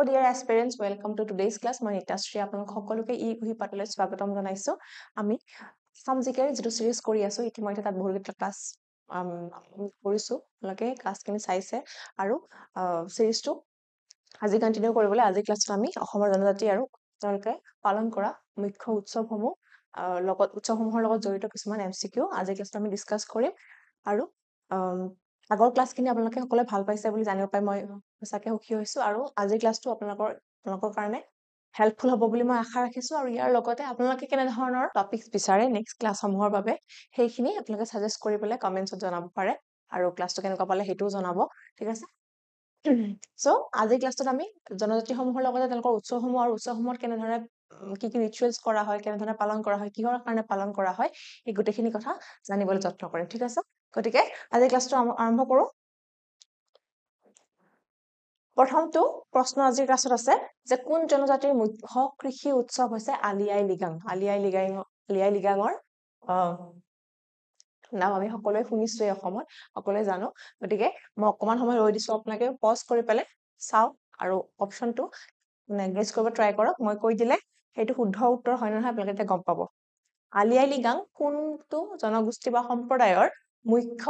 dear aspirants, welcome to today's class. মই নিতাশ্ৰী আপোনালোক সকলোকে ই পাঠলৈ স্বাগতম জনাইছো। আমি সামজিকেৰ যিটো সিৰিজ কৰি আছো ইতিমধ্যে তাত বহুকেইটা ক্লাছ কৰিছো। আপোনালোকে ক্লাছখিনি চাইছে আৰু সিৰিজটো আজি কন্টিনিউ কৰিবলৈ আজি ক্লাছত আমি অসমৰ জনজাতি আৰু তেওঁলোকে পালন কৰা মুখ্য উৎসৱসমূহ লগত উৎসৱসমূহৰ লগত জড়িত কিছুমান এমচিকিউ আজি ক্লাছত আমি ডিসকাস কৰিম আৰু আগৰ ক্লাছখিনি আপোনালোকে সকলোৱে ভাল পাইছে বুলি জানিব পাই মই সঁচাকৈ সুখী হৈছো আৰু আজি ক্লাছটো আপোনালোকৰ কাৰণে হেল্পফুল হ'ব বুলি মই আশা ৰাখিছো আৰু ইয়াৰ লগতে আপোনালোকে কেনে ধৰণৰ টপিকস বিচাৰে নেক্সট ক্লাছসমূহৰ বাবে সেইখিনি আপোনালোকে সাজেষ্ট কৰি পেলাই কমেন্টছত জনাব পাৰে আৰু ক্লাছটো কেনেকুৱা পালে হেতুও জনাব ঠিক আছে সো আজি ক্লাছটোত আমি জনজাতিসমূহৰ লগতে তেওঁলোকৰ উৎসৱসমূহ আৰু উৎসৱসমূহত কেনে ধৰণে কি কি ৰিচুৱেলছ কৰা হয় কেনে ধৰণে পালন কৰা হয় কিহৰ কাৰণে পালন কৰা হয় এই গোটেইখিনি কথা জানিবলৈ যত্ন কৰিম ঠিক আছে গতিকে আজি ক্লাছটো আৰম্ভ কৰো প্ৰথমটো প্ৰশ্ন আজিৰ ক্লাছত আছে যে কোন জনজাতিৰ মুখ্য কৃষি উৎসৱ হৈছে আলি আই লিগাঙৰ নাম আমি সকলোৱে শুনিছোৱে অসমত সকলোৱে জানো গতিকে মই অকমান সময় ৰৈ দিছো আপোনালোকে পজ কৰি পেলাই চাওক আৰু অপচনটো মানে গেছ কৰিব ট্ৰাই কৰক মই কৈ দিলে সেইটো শুদ্ধ উত্তৰ হয় নহয় আপোনালোকে গম পাব আলি আই লিগাং কোনটো জনগোষ্ঠী বা সম্প্ৰদায়ৰ মুখ্য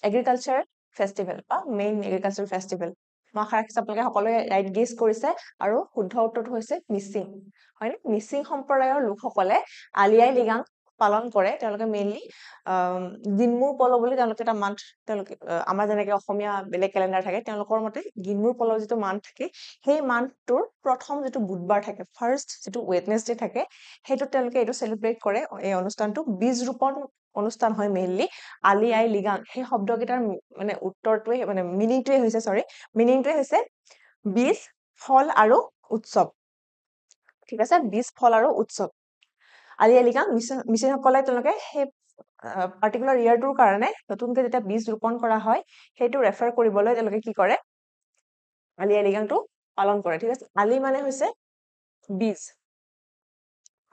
এগ্ৰিকালচাৰ ফেষ্টিভেল বা মেইন এগ্ৰিকালচাৰ ফেষ্টিভেল মই আশা ৰাখিছো আপোনালোকে সকলোৱে ৰাইট গেছ কৰিছে আৰু শুদ্ধ উত্তৰটো হৈছে মিচিং হয় মিচিং সম্প্ৰদায়ৰ লোকসকলে আলি আই লিগাং পালন কৰে তেওঁলোকে মেইনলি গিনমুৰ পল বুলি তেওঁলোকে এটা মান্থ তেওঁলোকে আমাৰ যেনেকৈ অসমীয়া বেলেগ ক্যালেন্ডাৰ থাকে তেওঁলোকৰ মতে গিনমুৰ পল যিটো মান্থ থাকে সেই মান্থটোৰ প্ৰথম যিটো বুধবাৰ থাকে ফাৰ্ষ্ট যিটো ওয়েডনেসডে থাকে হেতু তেওঁলোকে এটো সেলিব্ৰেট কৰে এই অনুষ্ঠানটো বীজ ৰোপণ অনুষ্ঠান হয় মেইনলি আলি আই লিগাং সেই শব্দকেইটাৰ মানে উত্তৰটোৱে মানে মিনিংটোৱে হৈছে বীজ ফল আৰু উৎসৱ ঠিক আছে বীজ ফল আৰু উৎসৱ আলি আই লিগাং মিচিংসকলে তেওঁলোকে সেই পাৰ্টিকুলাৰ ইয়াৰটোৰ কাৰণে নতুনকৈ যেতিয়া বীজ ৰোপণ কৰা হয় সেইটো ৰেফাৰ কৰিবলৈ তেওঁলোকে কি কৰে আলি আই লিগাংটো পালন কৰে ঠিক আছে আলি মানে হৈছে বীজ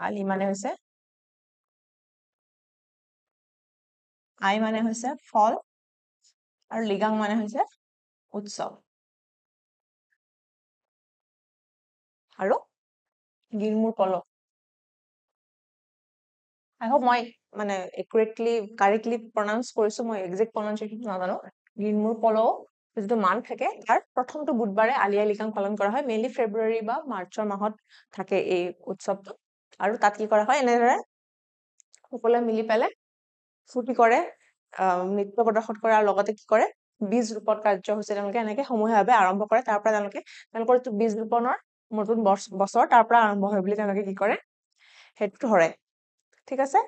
আলি মানে হৈছে আই মানে হৈছে ফল আৰু লিগাং মানে হৈছে উৎসৱ আৰু গিৰমুৰ পল I hope মই মানে কাৰেক্টলি প্ৰনাউন্স কৰিছো মই এক্সাক্ট প্ৰনাউন্সিয়েচনটো নাজানো গিৰমুৰ পল যিটো মান থাকে তাৰ প্ৰথমটো বুধবাৰে আলি আই লিগাং পালন কৰা হয় মেইনলি ফেব্ৰুৱাৰী বা মাৰ্চৰ মাহত থাকে এই উৎসৱটো আৰু তাত কি কৰা হয় এনেদৰে সকলোৱে মিলি পেলাই ফূৰ্তি কৰে নৃত্য প্ৰদৰ্শন কৰাৰ লগতে কি কৰে বীজ ৰোপণ কাৰ্যসূচী তেওঁলোকে এনেকে সমূহীয়াভাৱে আৰম্ভ কৰে তাৰ পৰা তেওঁলোকৰ যিটো বীজ ৰোপণৰ নতুন বছৰ তাৰ পৰা আৰম্ভ হয় বুলি তেওঁলোকে কি কৰে সেইটো ধৰে ঠিক আছে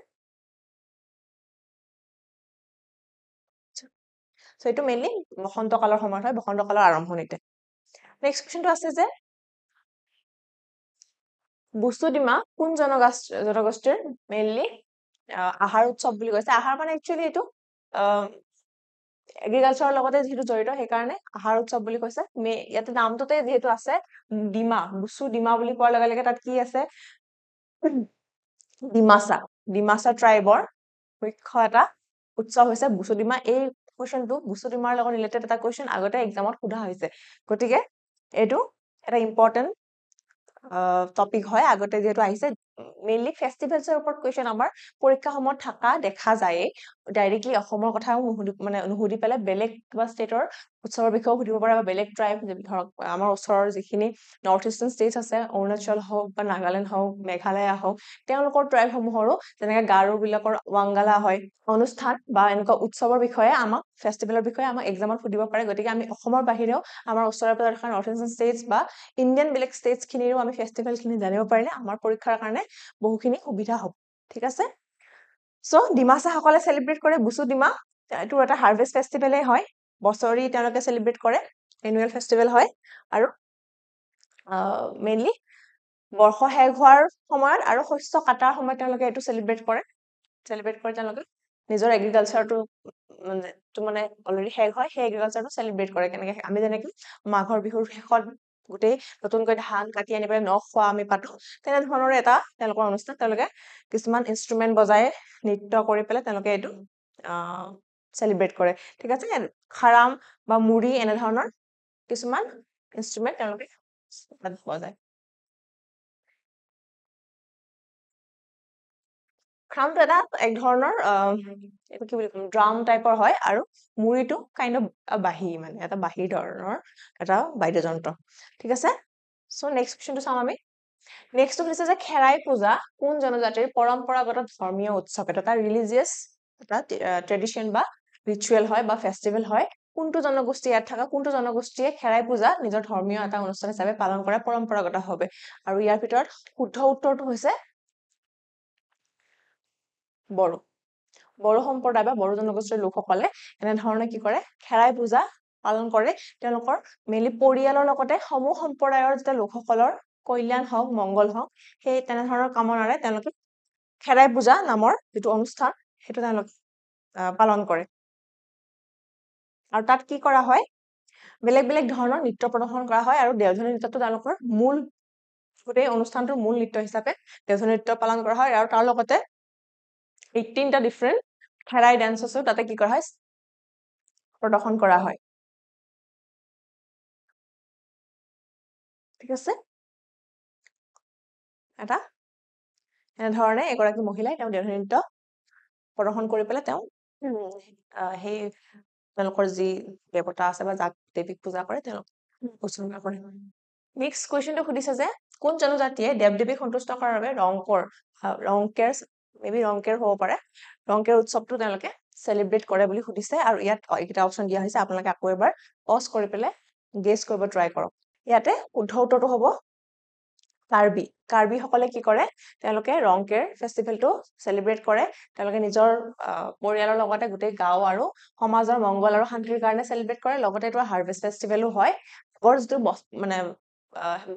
সো এটো মেইনলি বসন্ত কালৰ সময়ত হয় বসন্ত কালৰ আৰম্ভণিতে নেক্সট কোৱেশ্চনটো আছে যে বুসুডিমা কোন জনগোষ্ঠীৰ মেইনলি আহাৰ উৎসৱ বুলি কৈছে আহাৰ মানে একচুয়ালি এটো এগ্ৰিকালচাৰৰ লগতে যেহেতু জড়িত সেইকাৰণে আহাৰ উৎসৱ বুলি কৈছে ইয়াতে নামটোতে যেহেতু আছে বুসুডিমা বুলি কোৱাৰ লগে লগে তাত কি আছে ডিমাসা ট্ৰাইবৰ মুখ্য এটা উৎসৱ হৈছে বুসুডিমা এই কোৱেশ্চনটো বুসুডিমাৰ লগত ৰিলেটেড এটা কোৱেশ্চন আগতে এক্সামত সোধা হৈছে গতিকে এটো এটা ইম্পৰ্টেন্ট টপিক হয় আগতে যেহেতু আহিছে মেইনলি ফেষ্টিভেলছৰ ওপৰত কোৱেশ্চন আমাৰ পৰীক্ষা সময়ত থাকা দেখা যায় ডাইৰেক্টলি অসমৰ কথাও নুহুদি পেলাই বেলেগ কিবা ষ্টেটৰ উৎসৱৰ বিষয়েও সুধিব পাৰে বা বেলেগ ট্ৰাইব ধৰক আমাৰ ওচৰৰ যিখিনি নৰ্থ ইষ্টাৰ্ণ ষ্টেটছ আছে অৰুণাচল হওক বা নাগালেণ্ড হওক মেঘালয় হওক তেওঁলোকৰ ট্ৰাইবসমূহৰো যেনেকৈ গাৰো বিলাকৰ ৱাংগালা হয় অনুষ্ঠান বা এনেকুৱা উৎসৱৰ বিষয়ে আমাক ফেষ্টিভেলৰ বিষয়ে আমাক এক্সামত সুধিব পাৰে গতিকে আমি অসমৰ বাহিৰেও আমাৰ ওচৰৰ পাজৰৰ থকা নৰ্থ ইষ্টাৰ্ণ ষ্টেটছ বা ইণ্ডিয়ান বেলেগ ষ্টেটছ খিনিৰো আমি ফেষ্টিভেলখিনি জানিব পাৰিলে আমাৰ পৰীক্ষাৰ কাৰণে বহুখিনি সুবিধা হ'ব ঠিক আছে সো ডিমাসাসকলে সেলিব্ৰেট কৰে বুসুডিমা এটো এটা হাৰ্ভেষ্ট ফেষ্টিভেলে হয় বছৰি তেওঁলোকে সেলিব্ৰেট কৰে এনুৱেল ফেষ্টিভেল হয় আৰু মেইনলি বৰ্ষ শেষ হোৱাৰ সময়ত আৰু শস্য কাটাৰ সময়ত তেওঁলোকে এটো সেলিব্ৰেট কৰে তেওঁলোকে নিজৰ এগ্ৰিকালচাৰটো মানে অলৰেডি শেষ হয় সেই এগ্ৰিকালচাৰটো সেলিব্ৰেট কৰে কেনেকৈ আমি যেনেকৈ মাঘৰ বিহুৰ শেষত গোটেই নতুনকৈ ধান কাটি আনি পেলাই নখ খোৱা আমি পাতো তেনে ধৰণৰ এটা তেওঁলোকৰ অনুষ্ঠান তেওঁলোকে কিছুমান ইনস্ট্ৰুমেন্ট বজাই নৃত্য কৰি পেলাই তেওঁলোকে এটো সেলিব্ৰেট কৰে ঠিক আছে খাৰাম বা মুৰি এনে ধৰণৰ কিছুমান ইনষ্ট্ৰুমেণ্ট তেওঁলোকে তাত পোৱা যায়। ড্ৰামটো এটা এক ধৰণৰ এইটো কি বুলি ক'ম ড্ৰাম টাইপৰ হয় আৰু মুৰিটো কাইণ্ড অফ বাঁহী মানে এটা বাঁহী ধৰণৰ এটা বাদ্যযন্ত্ৰ ঠিক আছে চ' নেক্সট কুৱেশ্যনটো চাম আমি নেক্সটটো হৈছে যে খেৰাই পূজা কোন জনজাতিৰ পৰম্পৰাগত ধৰ্মীয় উৎসৱ এটা ৰিলিজিয়াছ এটা ট্ৰেডিশ্যন বা ৰিচুৱেল হয় বা ফেষ্টিভেল হয় কোনটো জনগোষ্ঠী ইয়াত থকা কোনটো জনগোষ্ঠীয়ে খেৰাই পূজা নিজৰ ধৰ্মীয় এটা অনুষ্ঠান হিচাপে পালন কৰে পৰম্পৰাগতভাৱে আৰু ইয়াৰ ভিতৰত শুদ্ধ উত্তৰটো হৈছে বড়ো বড়ো সম্প্ৰদায় বা বড়ো জনগোষ্ঠীৰ লোকসকলে এনেধৰণে কি কৰে খেৰাই পূজা পালন কৰে তেওঁলোকৰ মেইনলি পৰিয়ালৰ লগতে সমূহ সম্প্ৰদায়ৰ যেতিয়া লোকসকলৰ কল্যাণ হওক মংগল হওক সেই তেনেধৰণৰ কামনাৰে তেওঁলোকে খেৰাই পূজা নামৰ যিটো অনুষ্ঠান সেইটো তেওঁলোকে পালন কৰে আৰু তাত কি কৰা হয় বেলেগ বেলেগ ধৰণৰ নৃত্য প্ৰদৰ্শন কৰা হয় আৰু দেওধনী নৃত্যটো তেওঁলোকৰ মূল গোটেই অনুষ্ঠানটোৰ মূল নৃত্য হিচাপে দেওধনী নৃত্য পালন কৰা হয় আৰু তাৰ লগতে 18টা ডিফাৰেণ্ট খেৰাই ডান্সেছো তাতে কি কৰা হয় প্ৰদৰ্শন কৰা হয় ঠিক আছে এটা এনেধৰণে এগৰাকী মহিলাই তেওঁ দেওধনী নৃত্য প্ৰদৰ্শন কৰি পেলাই তেওঁ সেই তেওঁলোকৰ যি দেৱতা আছে বা যাক দেৱীক পূজা কৰে তেওঁলোক উৎসৰ্গা কৰে নেক্সট কুৱেশ্যনটো সুধিছে যে কোন জনজাতিয়ে দেৱ দেৱীক সন্তুষ্ট কৰাৰ বাবে ৰংকেৰ মেবি ৰংকেৰ হ'ব পাৰে ৰংকেৰ উৎসৱটো তেওঁলোকে চেলিব্ৰেট কৰে বুলি সুধিছে আৰু ইয়াত এইকেইটা অপশ্যন দিয়া হৈছে আপোনালোকে আকৌ এবাৰ পজ কৰি পেলাই গেছ কৰিব ট্ৰাই কৰক ইয়াতে শুদ্ধ উত্তৰটো হ'ব কাৰ্বি সকলে কি কৰে তেওঁলোকে ৰংকেৰ ফেষ্টিভেলটো চেলিব্ৰেট কৰে তেওঁলোকে নিজৰ পৰিয়ালৰ লগতে গোটেই গাঁও আৰু সমাজৰ মংগল আৰু শান্তিৰ কাৰণে চেলিব্ৰেট কৰে লগতে এইটো হাৰ্ভেষ্ট ফেষ্টিভেলো হয় আগৰ যিটো মানে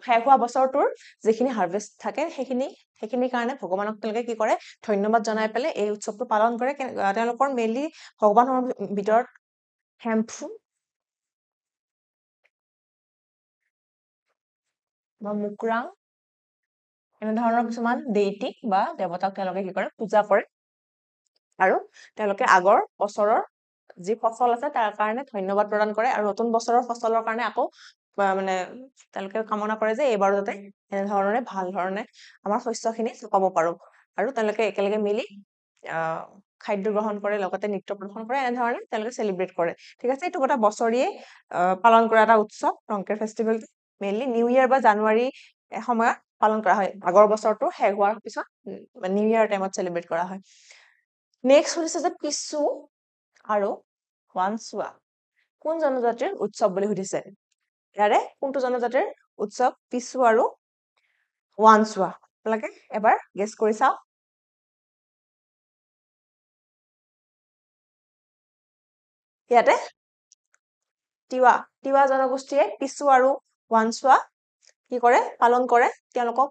শেষ হোৱা বছৰটোৰ যিখিনি হাৰ্ভেষ্ট থাকে সেইখিনিৰ কাৰণে ভগৱানক তেওঁলোকে কি কৰে ধন্যবাদ জনাই পেলাই এই উৎসৱটো পালন কৰে তেওঁলোকৰ মেইনলি ভগৱানৰ ভিতৰত হেম্পু বা মুকুৰাং এনেধৰণৰ কিছুমান দেইটিক বা দেৱতাক তেওঁলোকে কি কৰে পূজা কৰে আৰু তেওঁলোকে আগৰ বছৰৰ যি ফচল আছে তাৰ কাৰণে ধন্যবাদ প্ৰদান কৰে আৰু নতুন বছৰৰ ফচলৰ কাৰণে আকৌ মানে তেওঁলোকে কামনা কৰে যে এইবাৰ যাতে এনেধৰণে ভাল ধৰণে আমাৰ শস্যখিনি চপাব পাৰো আৰু তেওঁলোকে একেলগে মিলি খাদ্য গ্ৰহণ কৰে লগতে নৃত্য প্ৰদৰ্শন কৰে এনেধৰণে তেওঁলোকে চেলিব্ৰেট কৰে ঠিক আছে এইটো এটা বছৰীয়ে পালন কৰা এটা উৎসৱ ৰংকেৰ ফেষ্টিভেল মেইনলি নিউ ইয়াৰ বা জানুৱাৰী সময়ত পালন কৰা হয় আগৰ বছৰটো শেষ হোৱাৰ পিছত নিউ ইয়াৰ টাইমত চেলিব্ৰেট কৰা হয় নেক্সট হৈছে যে পিছু আৰু ওৱানচুৱা কোন জনজাতিৰ উৎসৱ বুলি সুধিছে ইয়াৰে কোনটো জনজাতিৰ উৎসৱ পিছু আৰু ওৱানচুৱা আপোনালোকে এবাৰ গেছ কৰি চাওক ইয়াতে তিৱা জনগোষ্ঠীয়ে পিছু আৰু ওৱানচুৱা কি কৰে পালন কৰে তেওঁলোকক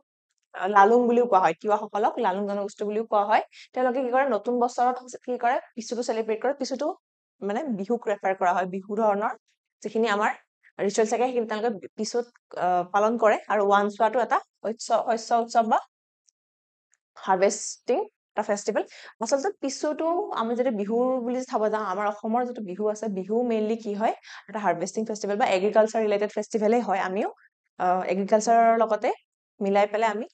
লালুং বুলিও কোৱা হয় তিৱাসকলক লালুং জনগোষ্ঠী বুলিও কোৱা হয় তেওঁলোকে কি কৰে নতুন বছৰত কি কৰে পিছুটো চেলিব্ৰেট কৰে পিছুটো মানে বিহুক ৰেফাৰ কৰা হয় বিহু ধৰণৰ যিখিনি আমাৰ ৰিচুৱেল থাকে সেইখিনি তেওঁলোকে পিছুত পালন কৰে আৰু ওৱানচুৱাটো এটা শস্য উৎসৱ বা হাৰ্ভেষ্টিং এটা ফেষ্টিভেল আচলতে পিছুটো আমি যদি বিহুৰ বুলি চাব যাওঁ আমাৰ অসমৰ যিটো বিহু আছে বিহু মেইনলি কি হয় এটা হাৰ্ভেষ্টিং ফেষ্টিভেল বা এগ্ৰিকালচাৰ ৰিলেটেড ফেষ্টিভেলেই হয় আমিও এগ্ৰিকালচাৰৰ লগতে মিলাই পেলাই আমি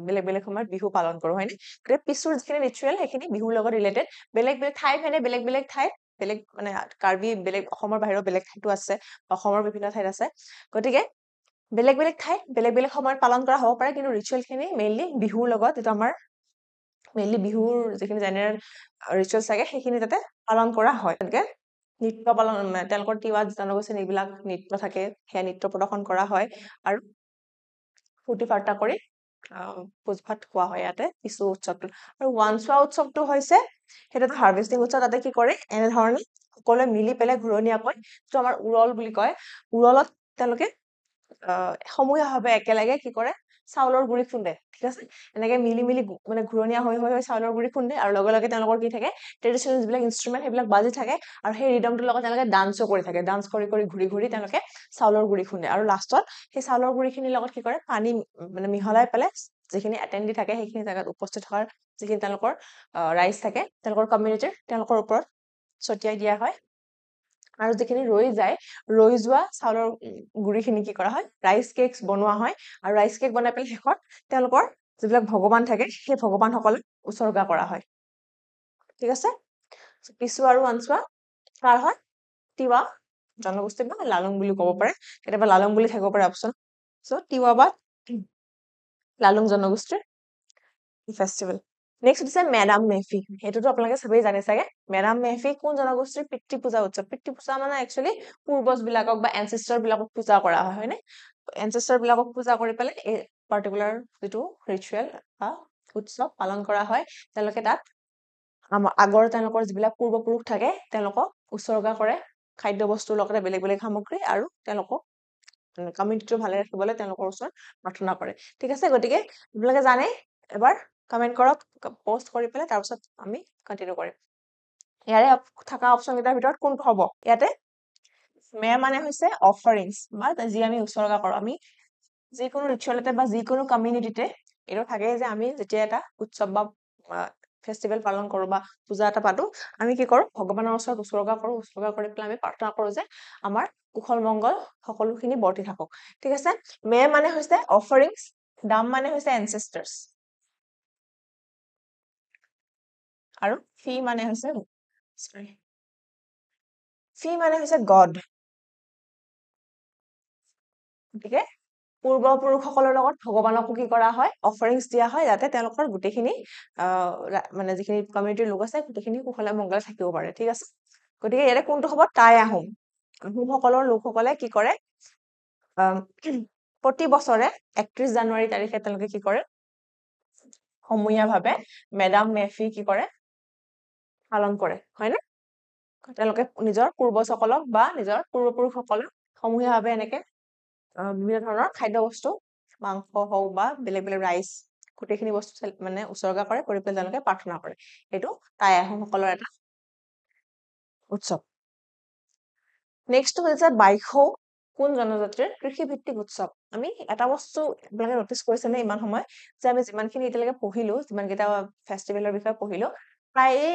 বেলেগ বেলেগ সময়ত বিহু পালন কৰো হয়নে গতিকে পিছুৰ যিখিনি ৰিচুৱেল সেইখিনি বিহুৰ লগত ৰিলেটেড বেলেগ বেলেগ ঠাই ভেদে বেলেগ বেলেগ ঠাইত বেলেগ মানে কাৰ্বি বেলেগ অসমৰ বাহিৰৰ বেলেগ ঠাইতো আছে অসমৰ বিভিন্ন ঠাইত আছে গতিকে বেলেগ বেলেগ ঠাইত বেলেগ বেলেগ সময়ত পালন কৰা হ'ব পাৰে কিন্তু ৰিচুৱেলখিনি মেইনলি বিহুৰ লগত যিটো আমাৰ মেইনলি বিহুৰ যিখিনি জেনেৰেল ৰিচুৱেল থাকে সেইখিনি তাতে পালন কৰা হয় তেনেকে নৃত্য পালন তেওঁলোকৰ তিৱা জনগোষ্ঠীৰ যিবিলাক নৃত্য থাকে সেয়া নৃত্য প্ৰদৰ্শন কৰা হয় আৰু ফূৰ্তি ফাৰ্তা কৰি ভোজ ভাত খোৱা হয় ইয়াতে পিছু উৎসৱটো আৰু ওৱানচুৱা উৎসৱটো হৈছে সেইটো এটা হাৰ্ভেষ্টিং উৎসৱ তাতে কি কৰে এনেধৰণে সকলোৱে মিলি পেলাই ঘূৰণীয়াকৈ যিটো আমাৰ উৰল বুলি কয় উৰলত তেওঁলোকে সমূহীয়াভাৱে একেলগে কি কৰে চাউলৰ গুৰি খুন্দে ঠিক আছে এনেকে মিলি মিলি মানে ঘূৰণীয়া হৈ চাউলৰ গুৰি খুন্দে আৰু লগে লগে তেওঁলোকৰ কি থাকে ট্ৰেডিশ্যনেল যিবিলাক ইনষ্ট্ৰুমেণ্ট সেইবিলাক বাজি থাকে আৰু সেই ৰিডমটোৰ লগত তেওঁলোকে ডান্সো কৰি থাকে ডান্স কৰি কৰি ঘূৰি ঘূৰি তেওঁলোকে চাউলৰ গুৰি খুন্দে আৰু লাষ্টত সেই চাউলৰ গুৰিখিনিৰ লগত কি কৰে পানী মানে মিহলাই পেলাই যিখিনি এটেণ্ডি থাকে সেইখিনি জেগাত উপস্থিত হোৱাৰ যিখিনি তেওঁলোকৰ ৰাইজ থাকে তেওঁলোকৰ কমিউনিটিৰ তেওঁলোকৰ ওপৰত ছটিয়াই দিয়া হয় আৰু যিখিনি ৰৈ যায় ৰৈ যোৱা চাউলৰ গুৰিখিনি কি কৰা হয় ৰাইচ কেকছ বনোৱা হয় আৰু ৰাইচ কেক বনাই পেলাই শেষত তেওঁলোকৰ যিবিলাক ভগৱান থাকে সেই ভগৱানসকলক উৎসৰ্গা কৰা হয় ঠিক আছে পিছুৱা আৰু আনচোৱা কাৰ হয় তিৱা জনগোষ্ঠী বা লালুং বুলি ক'ব পাৰে কেতিয়াবা লালুং বুলি থাকিব পাৰে অপচন চ' তিৱা বা লালুং জনগোষ্ঠীৰ ফেষ্টিভেল নেক্সট হৈছে মেডাম মেফি সেইটোতো আপোনালোকে সবেই জানে চাগে মেডাম মেফি কোন জনগোষ্ঠীৰ পিতৃ পূজা উৎসৱ পিতৃ পূজা মানে একচুৱেলি পূৰ্বজ বিলাকক বা এনচেষ্টাৰ বিলাকক পূজা কৰা হয় হয়নে এনচেষ্টাৰ বিলাকক পূজা কৰি পেলাই এই পাৰ্টিকুলাৰ যিটো ৰিচুৱেল বা উৎসৱ পালন কৰা হয় তেওঁলোকে তাত আগৰ তেওঁলোকৰ যিবিলাক পূৰ্বপুৰুষ থাকে তেওঁলোকক উৎসৰ্গা কৰে খাদ্য বস্তুৰ লগতে বেলেগ বেলেগ সামগ্ৰী আৰু তেওঁলোকক কমিউনিটিটো ভালে ৰাখিবলৈ তেওঁলোকৰ ওচৰত প্ৰাৰ্থনা কৰে ঠিক আছে গতিকে আপোনালোকে জানে এবাৰ কমেন্ট কৰক পোষ্ট কৰি পেলাই তাৰপিছত আমি কন্টিনিউ কৰিম ইয়াৰে থকা অপচন কেইটাৰ ভিতৰত কোনটো হ'ব ইয়াতে মে মানে হৈছে অফাৰিংছ বা যি আমি উৎসৰ্গা কৰোঁ আমি যিকোনো ৰিচুৱেলতে বা যিকোনো কমিউনিটিতে এইটো থাকে যে আমি যেতিয়া এটা উৎসৱ বা ফেষ্টিভেল পালন কৰোঁ বা পূজা এটা পাতো আমি কি কৰোঁ ভগৱানৰ ওচৰত উৎসৰ্গা কৰি পেলাই আমি প্ৰাৰ্থনা কৰোঁ যে আমাৰ কুশল মংগল সকলোখিনি বৰ্তি থাকক ঠিক আছে মে মানে হৈছে অফাৰিংছ দাম মানে হৈছে এনচেষ্টাৰ্ছ আৰু ফি মানে হৈছে গড গতিকে পূৰ্বপুৰুষসকলৰ লগত ভগৱানকো কি কৰা হয় অফাৰিংছ দিয়া হয় যাতে তেওঁলোকৰ গোটেইখিনি মানে যিখিনি কমিউনিটিৰ লোক আছে গোটেইখিনি কুশলে মংগলে থাকিব পাৰে ঠিক আছে গতিকে ইয়াতে কোনটো হ'ব টাই আহোমসকলৰ লোকসকলে কি কৰে প্ৰতি বছৰে 31 জানুৱাৰী তাৰিখে তেওঁলোকে কি কৰে সমূহীয়াভাৱে মেডাম মেফি কি কৰে পালন কৰে হয়নে তেওঁলোকে নিজৰ পূৰ্বজসকলক বা নিজৰ পূৰ্বপুৰুষসকলক সমূহীয়াভাৱে এনেকে বিভিন্ন ধৰণৰ খাদ্য বস্তু মাংস হওক বা বেলেগ বেলেগ ৰাইচ গোটেইখিনি বস্তু মানে উৎসৰ্গা কৰে কৰি পেলাই তেওঁলোকে প্ৰাৰ্থনা কৰে এইটো টাই আহোমসকলৰ এটা উৎসৱ নেক্সট হৈছে বাইখৌ কোন জনজাতিৰ কৃষিভিত্তিক উৎসৱ আমি এটা বস্তু আপোনালোকে নটিচ কৰিছেনে ইমান সময় যে আমি যিমানখিনি এতিয়ালৈকে পঢ়িলো যিমানকেইটা ফেষ্টিভেলৰ বিষয়ে পঢ়িলো প্ৰায়ে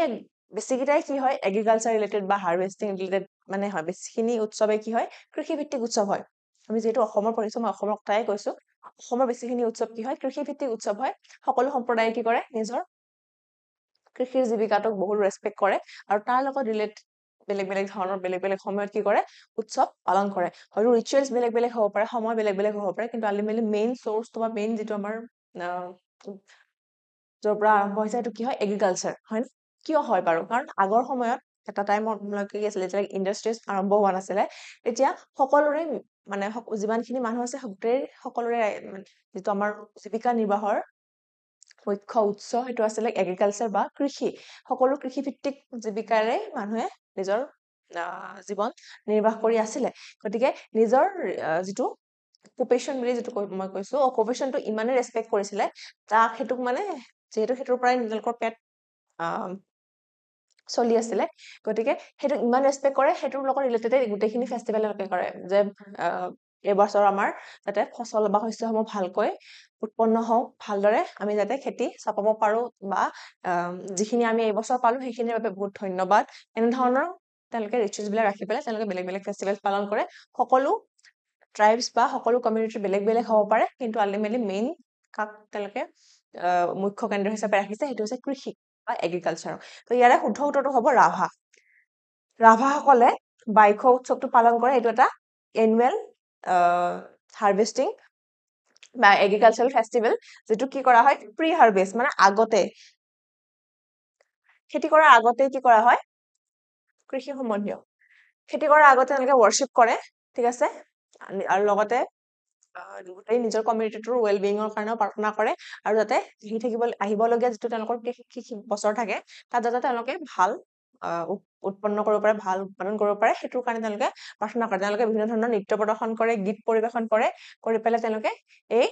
বেছিকেইটাই কি হয় এগ্ৰিকালচাৰ ৰিলেটেড বা হাৰ্ভেষ্টিং ৰিলেটেড মানে হয় বেছিখিনি উৎসৱে কি হয় কৃষিভিত্তিক উৎসৱ হয় আমি যিহেতু অসমৰ পঢ়িছো মই অসমৰ কথাই কৈছো অসমৰ বেছিখিনি উৎসৱ কি হয় কৃষিভিত্তিক উৎসৱ হয় সকলো সম্প্ৰদায়ে কি কৰে নিজৰ কৃষিৰ জীৱিকাটোক বহুত ৰেচপেক্ট কৰে আৰু তাৰ লগত ৰিলেট বেলেগ বেলেগ ধৰণৰ বেলেগ বেলেগ সময়ত কি কৰে উৎসৱ পালন কৰে হয়তো ৰিচুৱেলছ বেলেগ বেলেগ হ'ব পাৰে সময় বেলেগ বেলেগ হ'ব পাৰে কিন্তু আল্টিমেটলি মেইন চ'ৰ্চটো বা মেইন যিটো আমাৰ য'ৰ পৰা আৰম্ভ হৈছে সেইটো কি হয় এগ্ৰিকালচাৰ হয় কিয় হয় বাৰু কাৰণ আগৰ সময়ত এটা টাইমত কি আছিলে যেতিয়া ইণ্ডাষ্ট্ৰিজ আৰম্ভ হোৱা নাছিলে তেতিয়া সকলোৰে মানে যিমানখিনি মানুহ আছে সকলোৰে যিটো আমাৰ জীৱিকা নিৰ্বাহৰ মুখ্য উৎস সেইটো আছিলে এগ্ৰিকালচাৰ বা কৃষি সকলো কৃষিভিত্তিক জীৱিকাৰে মানুহে নিজৰ জীৱন নিৰ্বাহ কৰি আছিলে গতিকে নিজৰ যিটো অকুপেশ্যন বুলি যিটো মই কৈছো অকুপেশ্যনটো ইমানে ৰেচপেক্ট কৰিছিলে তাক সেইটোক মানে যিহেতু সেইটোৰ পৰাই তেওঁলোকৰ পেট চলি আছিলে গতিকে সেইটো ইমান ৰেচপেক্ট কৰে সেইটোৰ লগত ৰিলেটেড গোটেইখিনি ফেষ্টিভেল কৰে যে এইবছৰ আমাৰ যাতে ফচল বা শস্যসমূহ ভালকৈ উৎপন্ন হওক ভালদৰে আমি যাতে খেতি চপাব পাৰো বা যিখিনি আমি এইবছৰ পালো সেইখিনিৰ বাবে বহুত ধন্যবাদ এনেধৰণৰ তেওঁলোকে ৰিচুৱেলছ বিলাক ৰাখি পেলাই তেওঁলোকে বেলেগ বেলেগ ফেষ্টিভেল পালন কৰে সকলো ট্ৰাইবছ বা সকলো কমিউনিটি বেলেগ বেলেগ হ'ব পাৰে কিন্তু আল্টিমেটলি মেইন কাক তেওঁলোকে মুখ্য কেন্দ্ৰ হিচাপে ৰাখিছে সেইটো হৈছে কৃষি বা এগ্ৰিকালচাৰ তো ইয়াৰে শুদ্ধ উত্তৰটো হ'ব ৰাভাসকলে বাইখৌ উৎসৱটো পালন কৰে এইটো এটা এনুৱেল হাৰ্ভেষ্টিং বা এগ্ৰিকালচাৰেল ফেষ্টিভেল যিটো কি কৰা হয় প্ৰি হাৰ্ভেষ্ট মানে আগতে খেতি কৰাৰ আগতে কি কৰা হয় কৃষি সম্বন্ধীয় খেতি কৰাৰ আগতে তেওঁলোকে ৱৰ্শ্বিপ কৰে ঠিক আছে আৰু লগতে গোটেই নিজৰ কমিউনিটিটোৰ ৱেলবিঙৰ কাৰণেও প্ৰাৰ্থনা কৰে আৰু যাতে আহিবলগীয়া যিটো তেওঁলোকৰ কৃষি বছৰ থাকে তাত যাতে তেওঁলোকে ভাল উৎপন্ন কৰিব পাৰে ভাল উৎপাদন কৰিব পাৰে সেইটোৰ কাৰণে তেওঁলোকে প্ৰাৰ্থনা কৰে তেওঁলোকে বিভিন্ন ধৰণৰ নৃত্য প্ৰদৰ্শন কৰে গীত পৰিৱেশন কৰে কৰি পেলাই তেওঁলোকে এই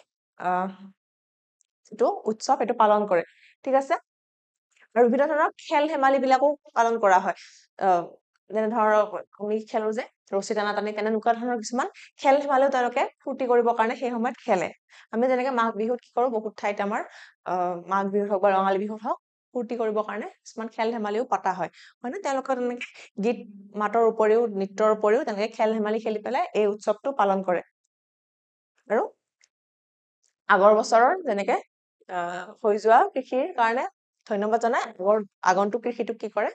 যিটো উৎসৱ সেইটো পালন কৰে ঠিক আছে আৰু বিভিন্ন ধৰণৰ খেল ধেমালি বিলাকো পালন কৰা হয় যেনে ধৰক আমি খেলো যে ৰছী টানা টানি তেনেকুৱা ধৰণৰ কিছুমান খেল ধেমালিও তেওঁলোকে ফূৰ্তি কৰিবৰ কাৰণে সেই সময়ত খেলে আমি যেনেকে মাঘ বিহুত কি কৰো বহুত ঠাইত আমাৰ মাঘ বিহুত হওক বা ৰঙালী বিহুত হওক ফূৰ্তি কৰিবৰ কাৰণে কিছুমান খেল ধেমালিও পতা হয় হয়নে তেওঁলোকৰ তেনেকে গীত মাতৰ উপৰিও নৃত্যৰ উপৰিও তেনেকে খেল ধেমালি খেলি পেলাই এই উৎসৱটো পালন কৰে আৰু আগৰ বছৰৰ যেনেকে হৈ যোৱা কৃষিৰ কাৰণে ধন্যবাদ জনাই আগন্তুক কৃষিটো কি কৰে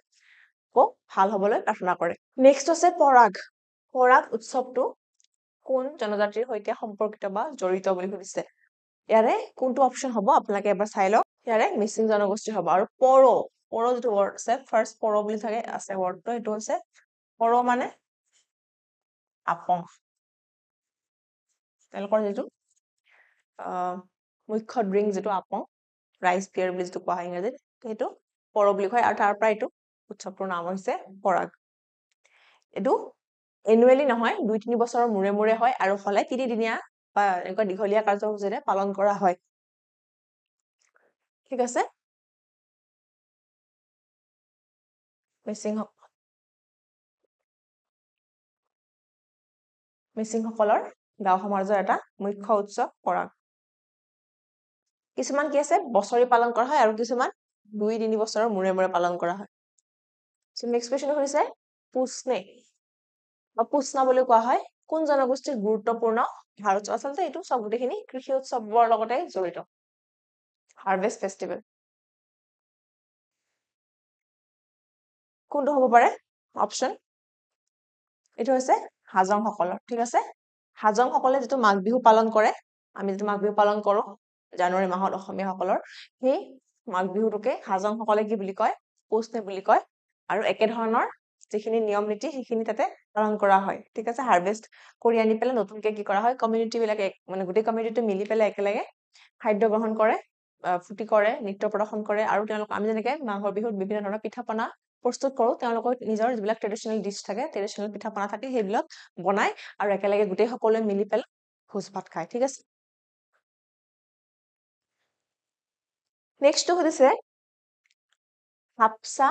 ভাল হবলৈ প্ৰাৰ্থনা কৰে নেক্সট আছে পৰাগ উৎসৱটো কোন জনজাতিৰ সৈতে সম্পৰ্কিত বা জড়িত বুলি সুধিছে ইয়াৰে কোনটো অপচন হ'ব আপোনালোকে এবাৰ চাই লওক ইয়াৰে মিচিং জনগোষ্ঠী হ'ব আৰু পৰো যিটো ৱৰ্ড আছে ফাৰ্ষ্ট পৰো বুলি থাকে আছে ৱৰ্ডটো এইটো হৈছে পৰো মানে আপং তেওঁলোকৰ যিটো মুখ্য ড্ৰিংক যিটো আপং ৰাইচ বিয়াৰ বুলি যিটো কোৱা হয় ইংৰাজীত সেইটো পৰো বুলি কয় আৰু তাৰ পৰা এইটো উৎসৱটোৰ নাম হৈছে পৰাগ এইটো এনুৱেলি নহয় 2-3 বছৰৰ মূৰে মূৰে হয় আৰু হলে 3 দিনীয়া বা এনেকুৱা দীঘলীয়া কাৰ্যসূচীৰে পালন কৰা হয় ঠিক আছে মিচিংসকলৰ গাঁও সমাজৰ এটা মুখ্য উৎসৱ পৰাগ কিছুমান কি আছে বছৰি পালন কৰা হয় আৰু কিছুমান 2-3 বছৰৰ মূৰে মূৰে পালন কৰা হয় সো নেক্সট কোৱেশ্চন হৈছে পুষ্নে বা পুষ্না বুলি কোৱা হয় কোন জনগোষ্ঠীৰ গুৰুত্বপূৰ্ণ ভাৰত আচলতে এইটো সব গোটেইখিনি কৃষি উৎসৱৰ লগতে জড়িত হাৰ্ভেষ্ট ফেষ্টিভেল কোনটো হ'ব পাৰে অপচন এইটো হৈছে হাজং সকলৰ ঠিক আছে হাজং সকলে যেটো মাঘ বিহু পালন কৰে আমি যেটো মাঘ বিহু পালন কৰো জানুৱাৰী মাহত অসমীয়াসকলৰ সেই মাঘ বিহুটোকে হাজং সকলে কি বুলি কয় পুষ্নে বুলি কয় আৰু একে ধৰণৰ যিখিনি নিয়ম নীতি সেইখিনি তাতে পালন কৰা হয় ঠিক আছে হাৰ্ভেষ্ট কৰি আনি পেলাই নতুনকে কি কৰা হয় কমিউনিটি বিলাকে মানে গোটেই কমিউনিটি মিলি পেলাই একেলগে খাদ্য গ্ৰহণ কৰে ফুটি কৰে নৃত্য প্ৰদৰ্শন কৰে আৰু তেওঁলোক আমি যেনেকে মাঘৰ বিহুত বিভিন্ন ধৰণৰ পিঠা পনা প্ৰস্তুত কৰো তেওঁলোকৰ নিজৰ যিবিলাক ট্ৰেডিশনেল ডিশ থাকে ট্ৰেডিশনেল পিঠা পনা থাকে সেইবিলাক বনাই আৰু একেলগে গোটেই সকলোৱে মিলি পেলাই ভোজ ভাত খায় ঠিক আছে নেক্সটটো সুধিছে হাপসা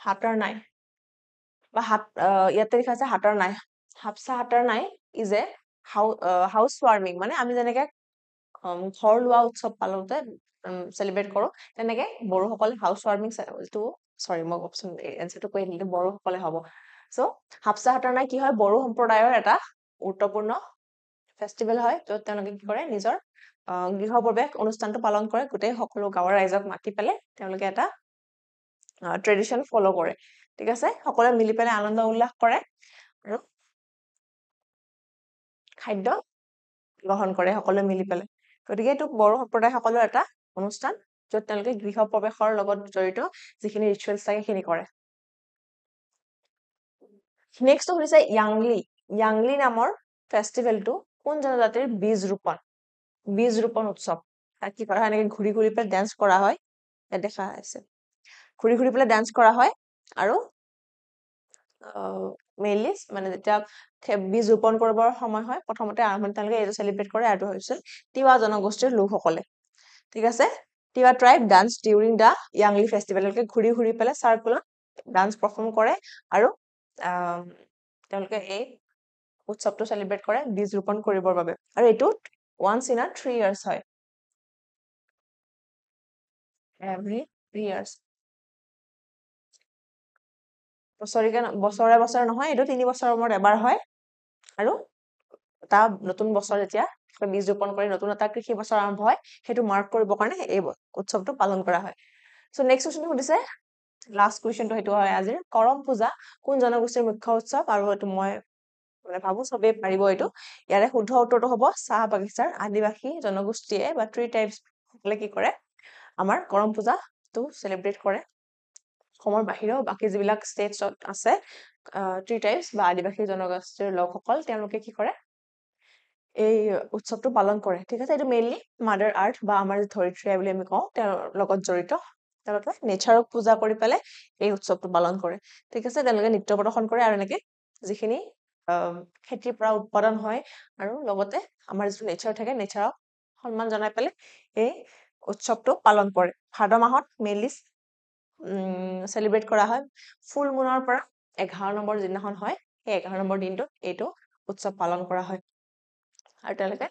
হাতৰ নাই বা ইয়াতে লিখা আছে হাতৰ নাই হাপসা হাতৰ নাই ইজ এ হাউস ওয়াৰ্মিং মানে আমি যেনেকে ঘৰ লোৱা উৎসৱ পালনতে সেলিব্ৰেট কৰো তেনেকে বড়োসকলে হাউস ওয়াৰ্মিং টো সৰি মই অপচন এনসাৰটো কৈ দিলে বড়োসকলে হ'ব সো হাপসা হাতৰ নাই কি হয় বড়ো সম্প্ৰদায়ৰ এটা গুৰুত্বপূৰ্ণ ফেষ্টিভেল হয় য'ত তেওঁলোকে কি কৰে নিজৰ গৃহ প্ৰৱেশ অনুষ্ঠানটো পালন কৰে গোটেই সকলো গাঁৱৰ ৰাইজক মাতি পেলাই তেওঁলোকে এটা ট্ৰেডিশন ফলো কৰে ঠিক আছে সকলোৱে মিলি পেলাই আনন্দ উল্লাস কৰে আৰু খাদ্য গ্ৰহণ কৰে সকলোৱে মিলি পেলাই গতিকে এইটো বড়ো সম্প্ৰদায় সকলৰ এটা অনুষ্ঠান য'ত তেওঁলোকে গৃহ প্ৰৱেশৰ লগত জড়িত যিখিনি ৰিচুৱেলছ থাকে সেইখিনি কৰে নেক্সট হৈছে ইয়াংলি নামৰ ফেষ্টিভেলটো কোন জনজাতিৰ বীজ ৰোপণ উৎসৱ কি কৰা হয় এনেকে ঘূৰি ঘূৰি পেলাই ডান্স কৰা হয় দেখা আছে ঘূৰি ঘূৰি পেলাই ডান্স কৰা হয় আৰু মেইনলি মানে যেতিয়া বীজ ৰোপণ কৰিবৰ সময় হয় প্ৰথমতে আৰম্ভণি তেওঁলোকে এইটো চেলিব্ৰেট কৰে আৰু হৈছে তিৱা জনগোষ্ঠীৰ লোকসকলে ঠিক আছে তিৱা ট্ৰাইব ডান্স ডিউৰিং দা ইয়াংলি ফেষ্টিভেল ঘূৰি ঘূৰি পেলাই চাৰ্কুলত ডান্স পাৰফৰ্ম কৰে আৰু তেওঁলোকে এই উৎসৱটো সেলিব্ৰেট কৰে বীজ ৰোপণ কৰিবৰ বাবে আৰু এইটো once in a 3 years হয় every 3 years বছৰে নহয় এইটো 3 বছৰৰ মূৰত এবাৰ হয় আৰু এটা নতুন বছৰ যেতিয়া বীজ ৰোপণ কৰি নতুন এটা কৃষি বছৰ আৰম্ভ হয় সেইটো মাৰ্ক কৰিবৰ কাৰণে এই উৎসৱটো পালন কৰা হয় সো নেক্সট কোৱেশ্চন সুধিছে লাষ্ট কুৱেশ্চনটো সেইটো হয় আজিৰ কৰম পূজা কোন জনগোষ্ঠীৰ মুখ্য উৎসৱ আৰু এইটো মই মানে ভাবো সবে পাৰিব এইটো ইয়াৰে শুদ্ধ উত্তৰটো হ'ব চাহ বাগিচাৰ আদিবাসী জনগোষ্ঠীয়ে বা 3 টাইপছ সকলে কি কৰে আমাৰ কৰম পূজাটো সেলিব্ৰেট কৰে অসমৰ বাহিৰেও বাকি যিবিলাক ষ্টেটছত আছে 3 টাইপছ বা আদিবাসী জনগোষ্ঠীৰ লোকসকল তেওঁলোকে কি কৰে এই উৎসৱটো পালন কৰে ঠিক আছে এইটো মেইনলি মাদাৰ আৰ্থ বা আমাৰ ধৰিত্ৰী বুলি আমি কওঁ তেওঁৰ লগত জড়িত তেওঁলোকে নেচাৰক পূজা কৰি পেলাই এই উৎসৱটো পালন কৰে ঠিক আছে তেওঁলোকে নৃত্য প্ৰদৰ্শন কৰে আৰু এনেকে যিখিনি খেতিৰ পৰা উৎপাদন হয় আৰু লগতে আমাৰ যিটো নেচাৰ থাকে নেচাৰক সন্মান জনাই পেলাই এই উৎসৱটো পালন কৰে ভাদ মাহত মেইনলি সেলিব্ৰেট কৰা হয় ফুল মুনৰ পৰা 11 নম্বৰ দিনাখন হয় সেই 11 নম্বৰ দিনটোত এইটো উৎসৱ পালন কৰা হয় আৰু তেওঁলোকে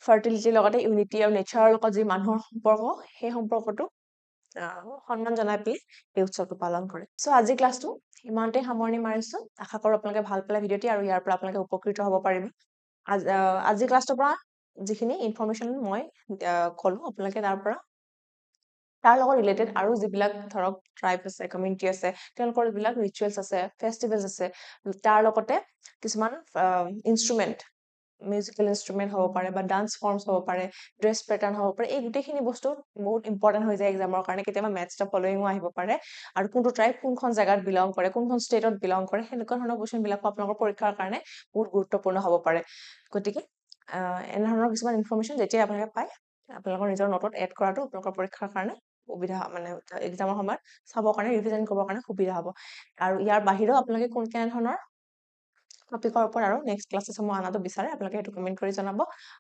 ফাৰ্টিলিটিৰ লগতে ইউনিটি আৰু নেচাৰৰ লগত যি মানুহৰ সম্পৰ্ক সেই সম্পৰ্কটো সন্মান জনাই পেলাই এই উৎসৱটো পালন কৰে। চ' আজি ক্লাছটো ইমানতে সামৰণি মাৰিছো। আশা কৰো আপোনালোকে ভাল পালে ভিডিঅ'টি আৰু ইয়াৰ পৰা আপোনালোকে উপকৃত হ'ব পাৰিব। আজি ক্লাছটোৰ পৰা যিখিনি ইনফৰমেশ্যন মই ক'লো আপোনালোকে তাৰ লগত ৰিলেটেড আৰু যিবিলাক ধৰক ট্ৰাইব আছে, কমিউনিটি আছে, তেওঁলোকৰ যিবিলাক ৰিচুৱেলছ আছে, ফেষ্টিভেলছ আছে, তাৰ লগতে কিছুমান ইনষ্ট্ৰুমেণ্ট, মিউজিকেল ইনষ্ট্ৰুমেণ্ট হ'ব পাৰে বা ডান্স ফৰ্মছ হ'ব পাৰে, ড্ৰেছ পেটাৰ্ণ হ'ব পাৰে, এই গোটেইখিনি বস্তু বহুত ইম্পৰ্টেণ্ট হৈ যায় এক্সামৰ কাৰণে। কেতিয়াবা মেথছ দ্য ফলোয়িঙো আহিব পাৰে, আৰু কোনটো ট্ৰাইব কোনখন জেগাত বিলং কৰে, কোনখন ষ্টেটত বিলং কৰে, সেনেকুৱা ধৰণৰ কুৱেশ্যনবিলাকো আপোনালোকৰ পৰীক্ষাৰ কাৰণে বহুত গুৰুত্বপূৰ্ণ হ'ব পাৰে। গতিকে এনেধৰণৰ কিছুমান ইনফৰমেশ্যন যেতিয়াই আপোনালোকে পায়, আপোনালোকৰ নিজৰ নোটত এড কৰাটো আপোনালোকৰ পৰীক্ষাৰ কাৰণে সুবিধা, মানে এক্সামৰ সময়ত চাবৰ কাৰণে, ৰিভিজন কৰিবৰ কাৰণে সুবিধা হ'ব। আৰু ইয়াৰ বাহিৰেও আপোনালোকে কেনেধৰণৰ টপিকৰ ওপৰত আৰু নেক্সট ক্লাছেছসমূহ অনাটো বিচাৰে আপোনালোকে সেইটো কমেণ্ট কৰি জনাব,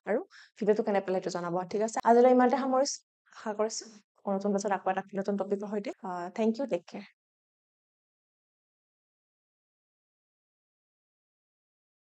আৰু ভিডিঅ'টো কেনে পালে সেইটো জনাব। ঠিক আছে, আজিলৈ ইমানতে সামৰিছোঁ। আশা কৰিছোঁ নতুন ক্লাছত আকৌ এটা নতুন টপিকৰ সৈতে। Thank you, take care.